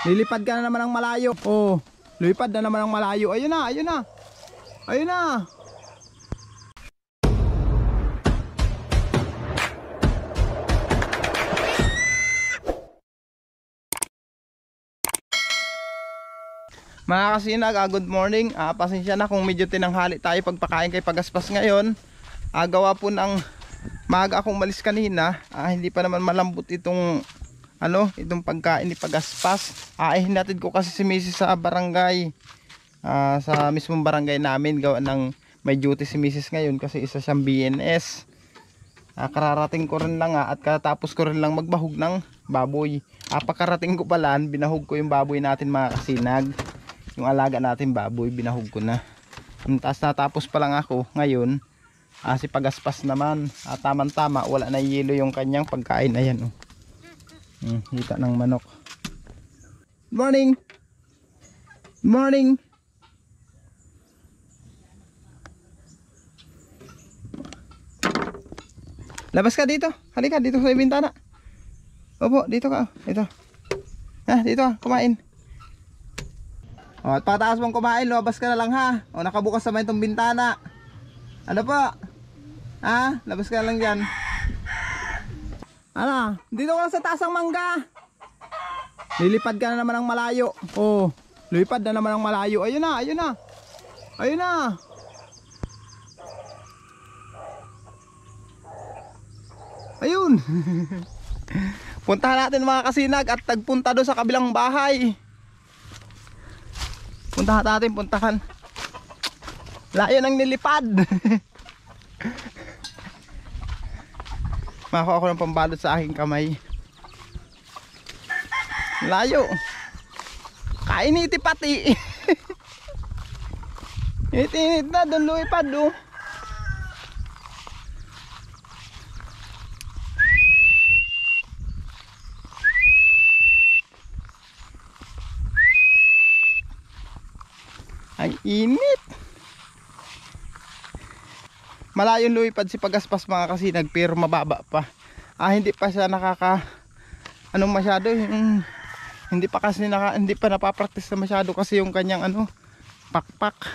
Lilipad ka na naman ng malayo. Oh, lilipad na naman ng malayo. Ayun na, ayun na. Ayun na. Mga kasinag, good morning. Pasensya na kung medyo tinanghali tayo pagpakain kay Pagaspas ngayon. Gawa po ng maaga akong malis kanina. Hindi pa naman malambot itong itong pagkain ni Pagaspas. Hinatid ko kasi si Mrs. sa barangay. Sa mismong barangay namin. Gawa ng may duty si Mrs. ngayon kasi isa siyang BNS. Kararating ko rin lang at katapos ko rin lang magbahog ng baboy. Pagkarating ko pala, binahog ko yung baboy natin mga kasinag. Yung alaga natin baboy, binahog ko na. Tapos natapos pa lang ako ngayon. Si Pagaspas naman, tamang tama, wala na yelo yung kanyang pagkain. Ayan oh. Hita ng manok. Good morning. Good morning. Labas ka dito. Halika dito sa bintana. Opo, dito ka. Ito. Dito ka, kumain. At pataas mong kumain, lumabas ka na lang ha. Nakabukas naman itong bintana. Ano po? Labas ka na lang dyan. Dito ka sa taas ng mangga. Lilipad ka na naman ng malayo. Oh, lilipad na naman ng malayo. Ayun na, ayun na. Ayun na. Ayun. Puntahan natin mga kasinag at tagpunta doon sa kabilang bahay. Puntahan natin, puntahan. Layo ng nilipad. Makakuha ako ng pambalot sa aking kamay. Layo. Kainiti pati. Init na, doon lumipad oh. Ang init. Malayong lumipad si Pagaspas mga kasinag, pero mababa pa. Hindi pa siya masyado. Hindi pa kasi hindi pa napapractice na masyado kasi yung kanyang pakpak.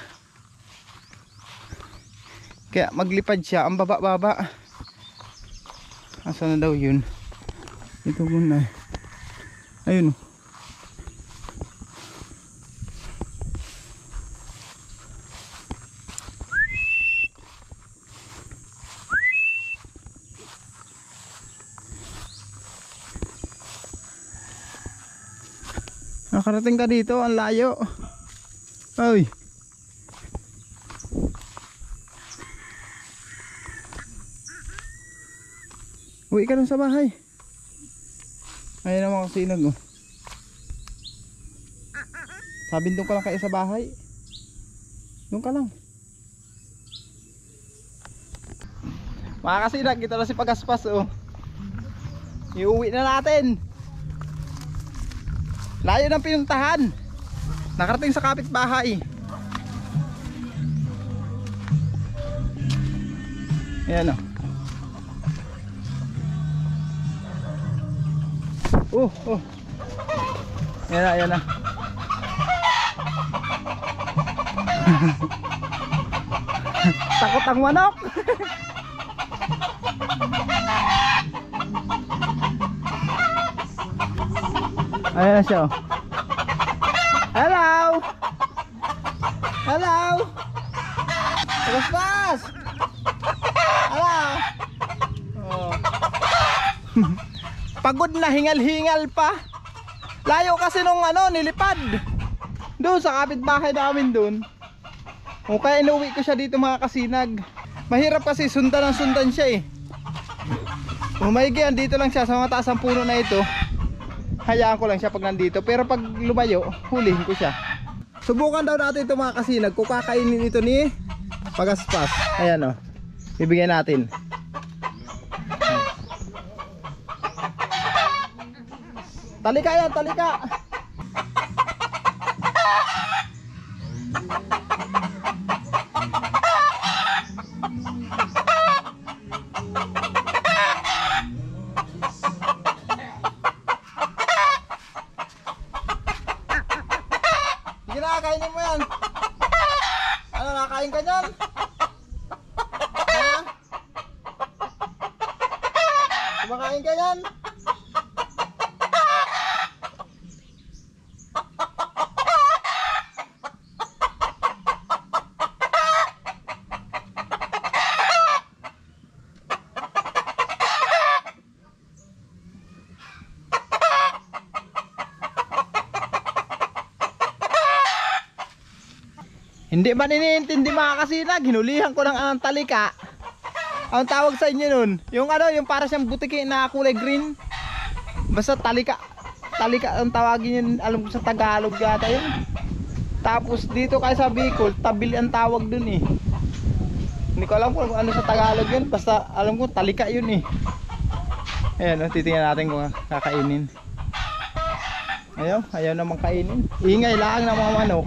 Kaya maglipad siya, ang baba-baba. Asa na daw yun? Ito muna. Ayun. Nakarating ka dito, ang layo. Ay. Uwi ka dun sa bahay. Ayun naman kasi sinag oh. Sabi doon ka lang kayo sa bahay. Doon ka lang. Mga kasinag, ito na si Pagaspas oh. Iuwi na natin. Layo ng pinuntahan. Nakarating sa kapitbahay. Ayan o. Ayan na, ayan na. Takot ang manok. Ayan na siya oh. Hello. Hello. Pagaspas. Hello. Oh. Pagod na, hingal-hingal pa. Layo kasi nung nilipad. Doon sa kapitbahay namin doon. Kaya inuwi ko siya dito mga kasinag. Mahirap kasi sundan siya eh. Umaygi, dito lang siya sa mga taas ng puno na ito. Hayaan ko lang siya pag nandito. Pero pag lumayo, hulihin ko siya. Subukan daw natin ito mga kasinag. Kung kakainin ito ni Pagaspas. Ayan o. Bibigyan natin. Talika yan, talika. kainin mo yan. Ano, nakain ka dyan? Ha? Kumakain ka yan? Hindi ba iniintindi mga kasinag? Hinulihan ko ng ang talika. Ang tawag sa inyo nun, yung ano, yung para siyang butiki na kulay green. Basta talika. Talika ang tawagin yun, alam ko sa Tagalog yata yun. Tapos dito kaya sa Bicol, tabili ang tawag dun eh. Hindi ko alam kung ano sa Tagalog yun, basta alam ko talika yun eh. Ayan, titingnan natin kung kakainin. Ayaw namang kainin. Ingay lang ng mga manok.